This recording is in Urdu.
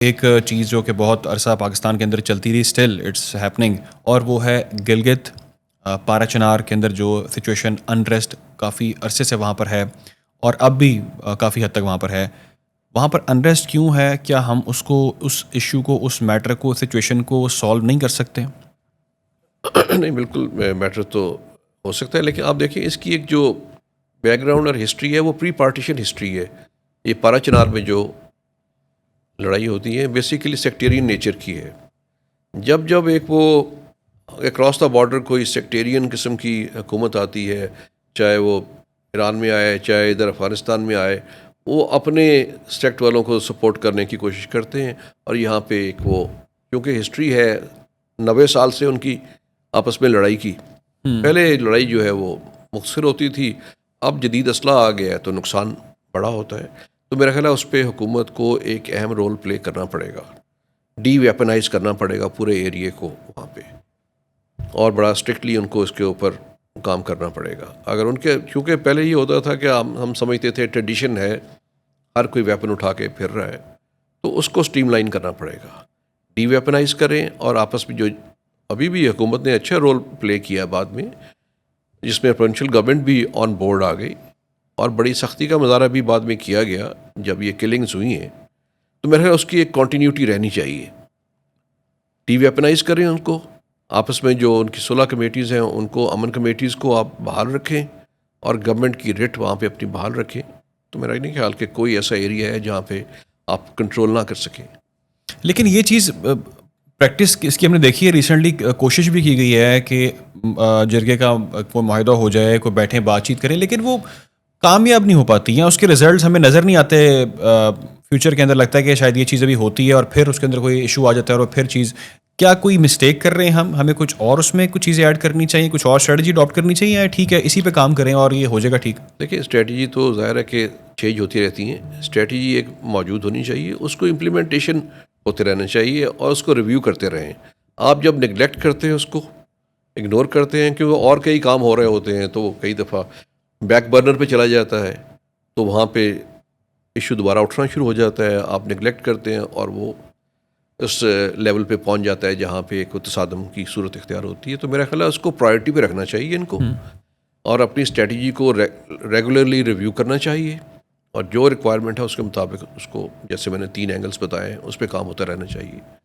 ایک چیز جو کہ بہت عرصہ پاکستان کے اندر چلتی رہی، اسٹل اٹس ہیپننگ، اور وہ ہے گلگت پارا چنار کے اندر جو سچویشن انریسٹ کافی عرصے سے وہاں پر ہے، اور اب بھی کافی حد تک وہاں پر ہے. وہاں پر انریسٹ کیوں ہے؟ کیا ہم اس ایشو کو، اس میٹر کو، سچویشن کو سالو نہیں کر سکتے؟ نہیں، بالکل میٹر تو ہو سکتا ہے، لیکن آپ دیکھیں اس کی ایک جو بیک گراؤنڈ اور ہسٹری ہے وہ پری پارٹیشن ہسٹری ہے. یہ پارا چنار میں جو لڑائی ہوتی ہے بیسیکلی سیکٹیرین نیچر کی ہے. جب جب ایک وہ اکراس دا بارڈر کوئی سیکٹیرین قسم کی حکومت آتی ہے، چاہے وہ ایران میں آئے چاہے ادھر افغانستان میں آئے، وہ اپنے سیکٹ والوں کو سپورٹ کرنے کی کوشش کرتے ہیں. اور یہاں پہ ایک وہ کیونکہ ہسٹری ہے 90 سال سے ان کی آپس میں لڑائی کی. پہلے لڑائی جو ہے وہ مختصر ہوتی تھی، اب جدید اسلحہ آ گیا ہے تو نقصان بڑا ہوتا ہے. تو میرا خیال ہے اس پہ حکومت کو ایک اہم رول پلے کرنا پڑے گا، ڈی ویپنائز کرنا پڑے گا پورے ایریے کو وہاں پہ، اور بڑا اسٹرکٹلی ان کو اس کے اوپر کام کرنا پڑے گا. اگر ان کے کیونکہ پہلے یہ ہوتا تھا کہ ہم سمجھتے تھے ٹریڈیشن ہے، ہر کوئی ویپن اٹھا کے پھر رہا ہے، تو اس کو سٹریم لائن کرنا پڑے گا، ڈی ویپنائز کریں. اور آپس میں جو ابھی بھی حکومت نے اچھا رول پلے کیا بعد میں، جس میں پروونشل گورنمنٹ بھی آن بورڈ آ گئی، اور بڑی سختی کا مظاہرہ بھی بعد میں کیا گیا جب یہ کلنگز ہوئی ہیں. تو میرے خیال اس کی ایک کنٹینیوٹی رہنی چاہیے. ڈی ویپنائز کریں ان کو، آپس میں جو ان کی صلح کمیٹیز ہیں ان کو، امن کمیٹیز کو آپ بحال رکھیں، اور گورنمنٹ کی رٹ وہاں پہ اپنی بحال رکھیں. تو میرا نہیں خیال کہ کوئی ایسا ایریا ہے جہاں پہ آپ کنٹرول نہ کر سکیں. لیکن یہ چیز پریکٹس اس کی ہم نے دیکھی ہے ریسنٹلی، کوشش بھی کی گئی ہے کہ جرگے کا کوئی معاہدہ ہو جائے، کوئی بیٹھیں بات چیت کریں، لیکن وہ کامیاب نہیں ہو پاتی ہیں. اس کے رزلٹس ہمیں نظر نہیں آتے. فیوچر کے اندر لگتا ہے کہ شاید یہ چیز ابھی ہوتی ہے اور پھر اس کے اندر کوئی ایشو آ جاتا ہے اور پھر چیز. کیا کوئی مسٹیک کر رہے ہیں ہمیں کچھ اور اس میں کچھ چیزیں ایڈ کرنی چاہیے، کچھ اور اسٹریٹجی اڈاپٹ کرنی چاہیے، یا ٹھیک ہے اسی پہ کام کریں اور یہ ہو جائے گا ٹھیک؟ دیکھیں، اسٹریٹجی تو ظاہر ہے کہ چینج ہوتی رہتی ہیں. اسٹریٹجی ایک موجود ہونی چاہیے، اس کو امپلیمنٹیشن ہوتے رہنا چاہیے، اور اس کو ریویو کرتے رہیں. آپ جب نگلیکٹ کرتے ہیں، اس کو اگنور کرتے ہیں کہ وہ اور کئی کام ہو رہے ہوتے ہیں، تو وہ کئی دفعہ بیک برنر پہ چلا جاتا ہے، تو وہاں پہ ایشو دوبارہ اٹھنا شروع ہو جاتا ہے. آپ نگلیکٹ کرتے ہیں اور وہ اس لیول پہ پہنچ جاتا ہے جہاں پہ ایک تصادم کی صورت اختیار ہوتی ہے. تو میرا خیال ہے اس کو پرائرٹی پہ رکھنا چاہیے ان کو، اور اپنی اسٹریٹجی کو ریگولرلی ریویو کرنا چاہیے، اور جو ریکوائرمنٹ ہے اس کے مطابق اس کو، جیسے میں نے 3 اینگلز بتائے ہیں، اس پہ کام ہوتا رہنا چاہیے.